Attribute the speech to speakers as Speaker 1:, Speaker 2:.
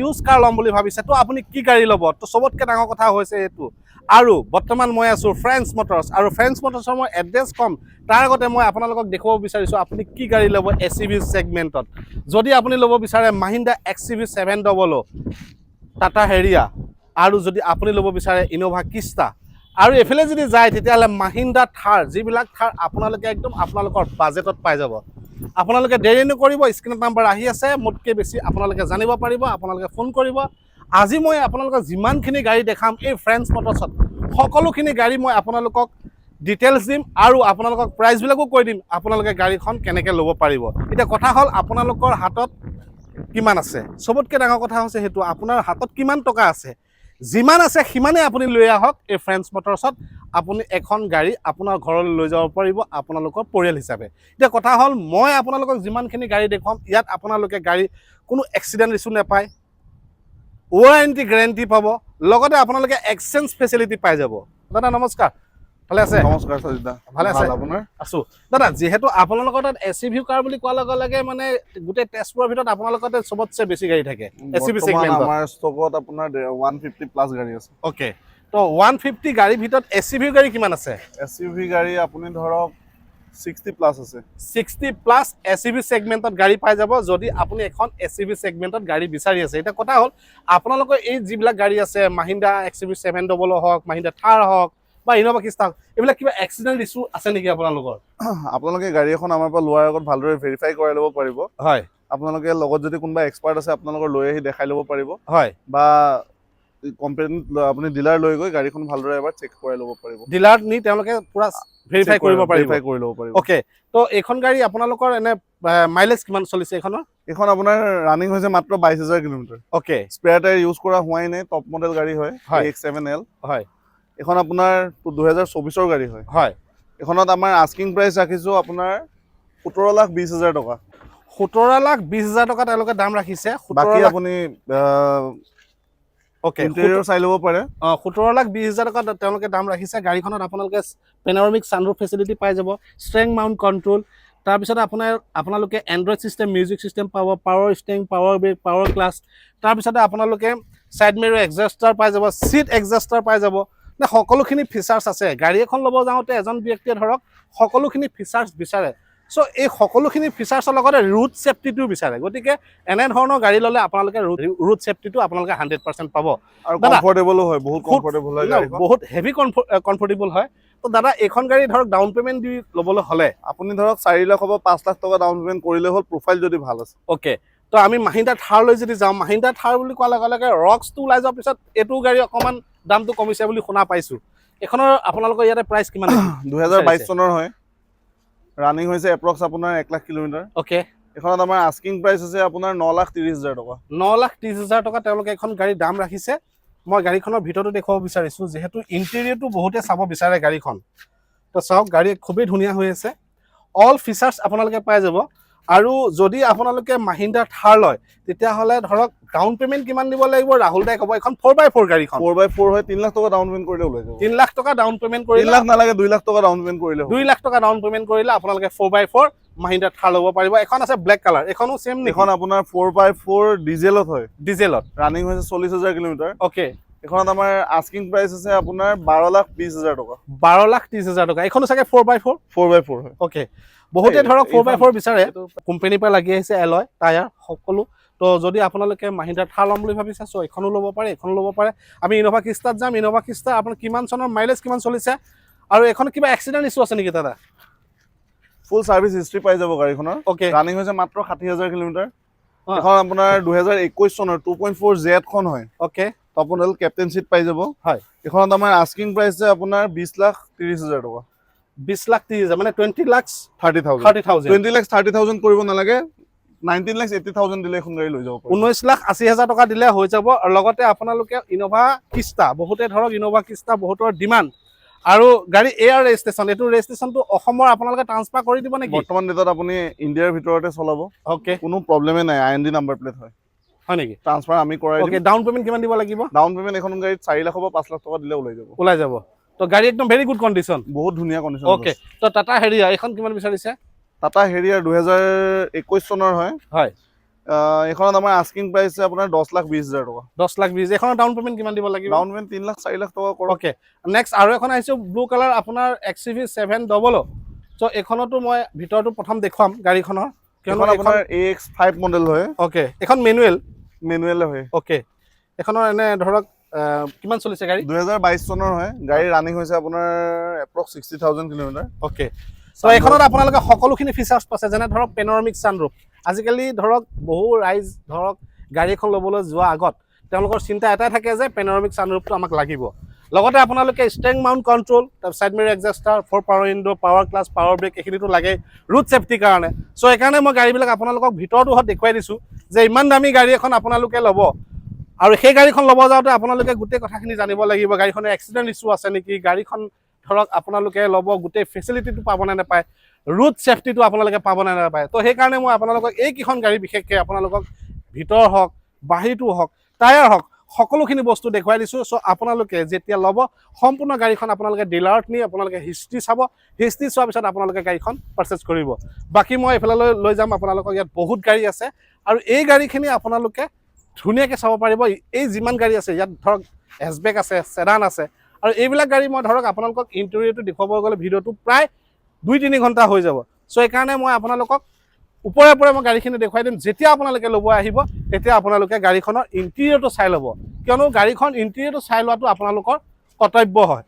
Speaker 1: Use কাৰ ল'ম বুলি ভাবিছে তো আপুনি কি গাড়ী ল'ব তো সবতকৈ ডাঙৰ কথা হৈছে এইটো আৰু বৰ্তমান মই আছোঁ ফ্ৰেঞ্চ মটৰ্ছ আৰু ফ্ৰেঞ্চ মটৰ্ছৰ মই এড্ৰেছ কম তাৰ আগতে মই আপোনালোকক দেখুৱাব বিচাৰিছোঁ আপুনি কি গাড়ী ল'ব SUV ছেগমেণ্টত যদি আপুনি ল'ব বিচাৰে মাহিন্দ্ৰা XUV 700 টাটা হেৰিয়া আৰু যদি আপুনি ল'ব বিচাৰে ইনোভা ক্ৰিষ্টা আৰু এফালে যদি যায় তেতিয়াহ'লে মাহিন্দ্ৰা থাৰ যিবিলাক থাৰ আপোনালোকে একদম আপোনালোকৰ বাজেটত পাই যাব আপোনালোকে দেৰি নকৰিব স্ক্ৰীনত নাম্বাৰ আহি আছে মোতকৈ বেছি আপোনালোকে জানিব পাৰিব আপোনালোকে ফোন কৰিব আজি মই আপোনালোকক যিমানখিনি গাড়ী দেখাম এই ফ্ৰেঞ্চ মটৰ্ছত সকলোখিনি গাড়ী মই আপোনালোকক ডিটেইলছ দিম আৰু আপোনালোকক প্ৰাইচবিলাকো কৈ দিম আপোনালোকে গাড়ীখন কেনেকৈ ল'ব পাৰিব এতিয়া কথা হ'ল আপোনালোকৰ হাতত কিমান আছে সবতকৈ ডাঙৰ কথা হৈছে সেইটো আপোনাৰ হাতত কিমান টকা আছে যিমান আছে সিমানে আপুনি লৈ আহক এই ফ্ৰেঞ্চ মটৰ্ছত আপুনি এখন গাড়ী আপোনাৰ ঘৰলৈ লৈ যাব পাৰিব আপোনালোকৰ পৰিয়াল হিচাপে এতিয়া কথা হ'ল মই আপোনালোকক যিমানখিনি গাড়ী দেখুৱাম ইয়াত আপোনালোকে গাড়ী কোনো এক্সিডেণ্ট ইছ্যু নাপায় ৱাৰেণ্টি গেৰেণ্টি পাব লগতে আপোনালোকে এক্সচেঞ্জ ফেচিলিটি পাই যাব দাদা নমস্কাৰ ভালে আছে
Speaker 2: নমস্কাৰ সজিত দা
Speaker 1: ভালে আছে
Speaker 2: আপোনাৰ
Speaker 1: আছোঁ দাদা যিহেতু আপোনালোকৰ তাত SUV কাৰ বুলি কোৱাৰ লগে লগে মানে গোটেই তেজপুৰৰ ভিতৰত আপোনালোকৰ তাত সবতছে বেছি গাড়ী থাকে SUV ছেগমেণ্টত
Speaker 2: আমাৰ ষ্টকত আপোনাৰ 150 প্লাছ গাড়ী আছে
Speaker 1: অ'কে তো 150 গাড়ীৰ ভিতৰত SUV গাড়ী কিমান আছে
Speaker 2: SUV গাড়ী আপুনি ধৰক 60 প্লাছ আছে
Speaker 1: 60 প্লাছ SUV ছেগমেণ্টত গাড়ী পাই যাব যদি আপুনি এখন SUV ছেগমেণ্টত গাড়ী বিচাৰি আছে এতিয়া কথা হ'ল আপোনালোকৰ এই যিবিলাক গাড়ী আছে মাহিন্দ্ৰা XUV 700 হওক মাহিন্দ্ৰা থাৰ হওক বা ইনোভা ক্ৰিষ্টা এইবিলাক কিবা এক্সিডেণ্ট ইছ্যু আছে নেকি আপোনালোকৰ
Speaker 2: আপোনালোকে গাড়ী এখন আমাৰ পৰা লোৱাৰ আগত ভালদৰে ভেৰিফাই কৰাই ল'ব পাৰিব
Speaker 1: হয়
Speaker 2: আপোনালোকে লগত যদি কোনোবা এক্সপাৰ্ট আছে আপোনালোকৰ লৈ আহি দেখাই ল'ব পাৰিব
Speaker 1: হয়
Speaker 2: বা কোম্পানীত আপুনি ডিলাৰ লৈ গৈ গাড়ীখন ভালদৰে এবাৰ চেক কৰাই ল'ব পাৰিব
Speaker 1: ডিলাৰত নি তেওঁলোকে পুৰা ভেৰিফাই কৰিব পাৰিব অ'কে তো এইখন গাড়ী আপোনালোকৰ এনে মাইলেজ কিমান চলিছে এইখনৰ
Speaker 2: এইখন আপোনাৰ ৰানিং হৈছে মাত্ৰ 22,000 kilometre
Speaker 1: okay
Speaker 2: spare tyre use কৰা হোৱাই নাই টপ মডেল গাড়ী হয় X7L
Speaker 1: হয়
Speaker 2: এখন আপোনাৰ 2024ৰ গাড়ী হয়
Speaker 1: হয়
Speaker 2: এখনত আমাৰ আস্কিং প্ৰাইচ ৰাখিছোঁ আপোনাৰ 17,20,000 টকা
Speaker 1: 17,20,000 টকা তেওঁলোকে দাম ৰাখিছে
Speaker 2: বাকী আপুনি
Speaker 1: অ'কে
Speaker 2: ইণ্টেৰিয়ৰ চাই ল'ব পাৰে
Speaker 1: 17,20,000 টকা তেওঁলোকে দাম ৰাখিছে গাড়ীখনত আপোনালোকে পেনোৰামিক ছানৰুফ ফেচিলিটি পাই যাব ষ্ট্ৰেং মাউণ্ট কণ্ট্ৰল তাৰপিছত আপোনালোকে এণ্ড্ৰইড ছিষ্টেম মিউজিক ছিষ্টেম পাব power steering power brake power clutch তাৰপিছতে আপোনালোকে ছাইড মিৰৰ এক্সজাষ্টাৰ পাই যাব ছিট এক্সজাষ্টাৰ পাই যাব নে সকলোখিনি ফিচাৰ্ছ আছে গাড়ী এখন ল'ব যাওঁতে এজন ব্যক্তিয়ে ধৰক সকলোখিনি ফিচাৰ্ছ বিচাৰে চ' এই সকলোখিনি ফিচাৰ্ছৰ লগতে ৰুট ছেফটিটো বিচাৰে গতিকে এনেধৰণৰ গাড়ী ল'লে আপোনালোকে ৰুট ছেফটিটো আপোনালোকে 100% পাব
Speaker 2: আৰু কমফৰ্টেবলো হয় বহুত কমফৰ্টেবল হয়
Speaker 1: বহুত হেভি কমফৰ্টেবল হয় তো দাদা এইখন গাড়ী ধৰক ডাউন পে'মেণ্ট দি ল'বলৈ হ'লে
Speaker 2: আপুনি ধৰক 4 লাখ বা 5 লাখ টকা ডাউন পে'মেণ্ট কৰিলে হ'ল প্ৰফাইল যদি ভাল আছে
Speaker 1: অ'কে তো আমি মাহিন্দ্ৰা থাৰলৈ যদি যাওঁ মাহিন্দ্ৰা থাৰ বুলি কোৱাৰ লগে লগে ৰক্সটো ওলাই যোৱাৰ পিছত এইটো গাড়ী অকণমান দামটো কমিছে বুলি শুনা পাইছোঁ এইখনৰ আপোনালোকৰ ইয়াতে প্ৰাইচ কিমান
Speaker 2: 2022 চনৰ হয় ৰানিং হৈছে এপ্ৰক্স আপোনাৰ 1 লাখ কিলোমিটাৰ
Speaker 1: অ'কে
Speaker 2: এখনত আমাৰ আস্কিং প্ৰাইচ আছে আপোনাৰ 9,30,000 টকা
Speaker 1: 9,30,000 টকা তেওঁলোকে এখন গাড়ী দাম ৰাখিছে মই গাড়ীখনৰ ভিতৰতো দেখুৱাব বিচাৰিছোঁ যিহেতু ইণ্টেৰিয়ৰটো বহুতে চাব বিচাৰে গাড়ীখন তো চাওক গাড়ী খুবেই ধুনীয়া হৈ আছে অল ফিচাৰ্ছ আপোনালোকে পাই যাব আৰু যদি আপোনালোকে মাহিন্দ্ৰা থাৰ লয় তেতিয়াহ'লে ধৰক ডাউন পে'মেণ্ট কিমান দিব লাগিব ৰাহুল দাই ক'ব এখন 4x4 গাড়ীখন
Speaker 2: 4x4 হয় 3 লাখ টকা ডাউন পে'মেণ্ট কৰিলে ওলাই যাব
Speaker 1: 3 লাখ টকা ডাউন পে'মেণ্ট কৰিলে
Speaker 2: 3 লাখ নালাগে 2 লাখ টকা ডাউন পে'মেণ্ট কৰিলে
Speaker 1: 2 লাখ টকা ডাউন পে'মেণ্ট কৰিলে আপোনালোকে 4x4 মাহিন্দ্ৰা থাৰ ল'ব পাৰিব এখন আছে ব্লেক কালাৰ এখনো ছেম
Speaker 2: এখন আপোনাৰ 4x4 ডিজেলত হয়
Speaker 1: ডিজেলত
Speaker 2: ৰানিং হৈছে 40,000 কিলোমিটাৰ
Speaker 1: অ'কে
Speaker 2: এখনত আমাৰ আস্কিং প্ৰাইচ আছে আপোনাৰ 12,20,000 টকা
Speaker 1: 12,30,000 টকা এইখনো চাগে 4x4
Speaker 2: 4x4 হয়
Speaker 1: অ'কে বহুতে ধৰক 4x4 বিচাৰে কোম্পানীৰ পৰা লাগি আহিছে এলয় টায়াৰ সকলো তো যদি আপোনালোকে মাহিন্দ্ৰা থাৰ ল'ম বুলি ভাবিছে চ' এইখনো ল'ব পাৰে এইখনো ল'ব পাৰে আমি ইনোভা ক্ৰিষ্টাত যাম ইনোভা ক্ৰিষ্টা আপোনাৰ কিমান চনৰ মাইলেজ কিমান চলিছে আৰু এখন কিবা এক্সিডেণ্ট ইছ্যু আছে নেকি দাদা
Speaker 2: ফুল সাৰ্ভিস হিষ্ট্ৰি পাই যাব গাড়ীখনৰ
Speaker 1: ওকে
Speaker 2: ৰানিং হৈছে মাত্ৰ 60,000 কিলোমিটাৰ এখন আপোনাৰ 2021 চনৰ 2.4 Z খন হয়
Speaker 1: ওকে
Speaker 2: টপনল কেপ্টেন সিট পাই যাব
Speaker 1: হয়
Speaker 2: এখনত আমাৰ আস্কিং প্ৰাইস আছে আপোনাৰ 20,30,000 টকা
Speaker 1: 20,30,000 মানে
Speaker 2: 20,30,000 20,30,000 কৰিব নালাগে 19,80,000 দিলে এখন গাড়ী লৈ যাব পাৰিব
Speaker 1: 19,80,000 টকা দিলে হৈ যাব আৰু লগতে আপোনালোকে ইনোভা ক্ৰিষ্টা বহুতে ধৰক ইনোভা ক্ৰিষ্টা বহুতৰ ডিমান্ড আৰু গাড়ী এয়াৰ ৰেজিষ্ট্ৰেচন এটো ৰেজিষ্ট্ৰেচনটো অসমৰ আপোনালোকে ট্ৰান্সফাৰ কৰি দিব নেকি
Speaker 2: বৰ্তমান ডেটত আপুনি ইণ্ডিয়াৰ ভিতৰতে চলাব
Speaker 1: ওকে
Speaker 2: কোনো প্ৰবলেমে নাই আইএনডি নাম্বাৰ প্লেট হয়
Speaker 1: হয় নেকি
Speaker 2: ট্ৰান্সফাৰ আমি কৰাই দিম
Speaker 1: ওকে ডাউন পেমেন্ট কিমান দিব লাগিব
Speaker 2: ডাউন পেমেন্ট এখন গাড়ীত 4 লাখ বা 5 লাখ টকা দিলে ওলাই যাব
Speaker 1: তো গাড়ী একদম ভেৰি গুড কণ্ডিশ্যন
Speaker 2: বহুত ধুনীয়া কণ্ডিশ্যন
Speaker 1: ওকে তো টাটা হেৰিয়া এখন কিমান বিচাৰিছে
Speaker 2: টাটা হেৰিয়াৰ 2021 চনৰ হয়
Speaker 1: হয়
Speaker 2: এইখনত আমাৰ আস্কিং প্ৰাইচ আপোনাৰ 10,20,000 টকা।
Speaker 1: 10,20,000 এইখনৰ ডাউন পেমেণ্ট কিমান দিব লাগিব?
Speaker 2: ডাউন পেমেণ্ট 3,00,000 4,00,000 টকা কৰক।
Speaker 1: ওকে নেক্সট আৰু এখন আহিছে ব্লু কালাৰ আপোনাৰ XUV 700 চ' এইখনতো মই ভিতৰটো প্ৰথম দেখুৱাম গাড়ীখনৰ
Speaker 2: কিয়নো আপোনাৰ AX5 মডেল হয়।
Speaker 1: ওকে এখন মেনুৱেল
Speaker 2: হয়।
Speaker 1: ওকে এখনৰ এনে ধৰক কিমান চলিছে গাড়ী?
Speaker 2: 2022 চনৰ হয়। গাড়ী ৰানিং হৈছে আপোনাৰ এপ্ৰক্স 60,000 কিলোমিটাৰ।
Speaker 1: ওকে চ' এইখনত আপোনালোকে সকলোখিনি ফিচাৰ্ছ পাইছে যেনে ধৰক পেনৰমিক ছানৰুফ। আজিকালি ধৰক বহু ৰাইজ ধৰক গাড়ী এখন ল'বলৈ যোৱা আগত তেওঁলোকৰ চিন্তা এটাই থাকে যে পেনৰমিক ছানৰুফটো আমাক লাগিব। লগতে আপোনালোকে ষ্টেং মাউণ্ট কণ্ট্ৰল তাৰ side mirror adjuster 4 power window power glass power brake এইখিনিতো লাগে ৰুট ছেফটিৰ কাৰণে। চ' সেইকাৰণে মই গাড়ীবিলাক আপোনালোকক ভিতৰটো দেখুৱাই দিছোঁ যে ইমান দামী গাড়ী এখন আপোনালোকে ল'ব আৰু সেই গাড়ীখন ল'ব যাওঁতে আপোনালোকে গোটেই কথাখিনি জানিব লাগিব গাড়ীখনৰ এক্সিডেণ্ট ইছ্যু আছে নেকি, গাড়ীখন ধৰক আপোনালোকে ল'ব গোটেই ফেচিলিটিটো পাবনে নাপায়, ৰুট ছেফটিটো আপোনালোকে পাবনে নাপায়। তো সেইকাৰণে মই আপোনালোকক এইকেইখন গাড়ী বিশেষকৈ আপোনালোকক ভিতৰ হওক বাহিৰটো হওক টায়াৰ হওক সকলোখিনি বস্তু দেখুৱাই দিছোঁ। চ' আপোনালোকে যেতিয়া ল'ব সম্পূৰ্ণ গাড়ীখন আপোনালোকে ডিলাৰত নি আপোনালোকে হিষ্ট্ৰী চাব, হিষ্ট্ৰী চোৱাৰ পিছত আপোনালোকে গাড়ীখন পাৰচেছ কৰিব। বাকী মই এইফালে লৈ যাম আপোনালোকক, ইয়াত বহুত গাড়ী আছে আৰু এই গাড়ীখিনি আপোনালোকে ধুনীয়াকৈ চাব পাৰিব। এই যিমান গাড়ী আছে ইয়াত ধৰক হেচবেক আছে, চেডান আছে আৰু এইবিলাক গাড়ী মই ধৰক আপোনালোকক ইণ্টেৰিয়ৰটো দেখুৱাব গ'লে ভিডিঅ'টো প্ৰায় 2-3 ঘণ্টা হৈ যাব। চ' সেইকাৰণে মই আপোনালোকক ওপৰে মই গাড়ীখিনি দেখুৱাই দিম। যেতিয়া আপোনালোকে ল'ব আহিব তেতিয়া আপোনালোকে গাড়ীখনৰ ইণ্টেৰিয়ৰটো চাই ল'ব, কিয়নো গাড়ীখন ইণ্টেৰিয়ৰটো চাই লোৱাটো আপোনালোকৰ কৰ্তব্য হয়।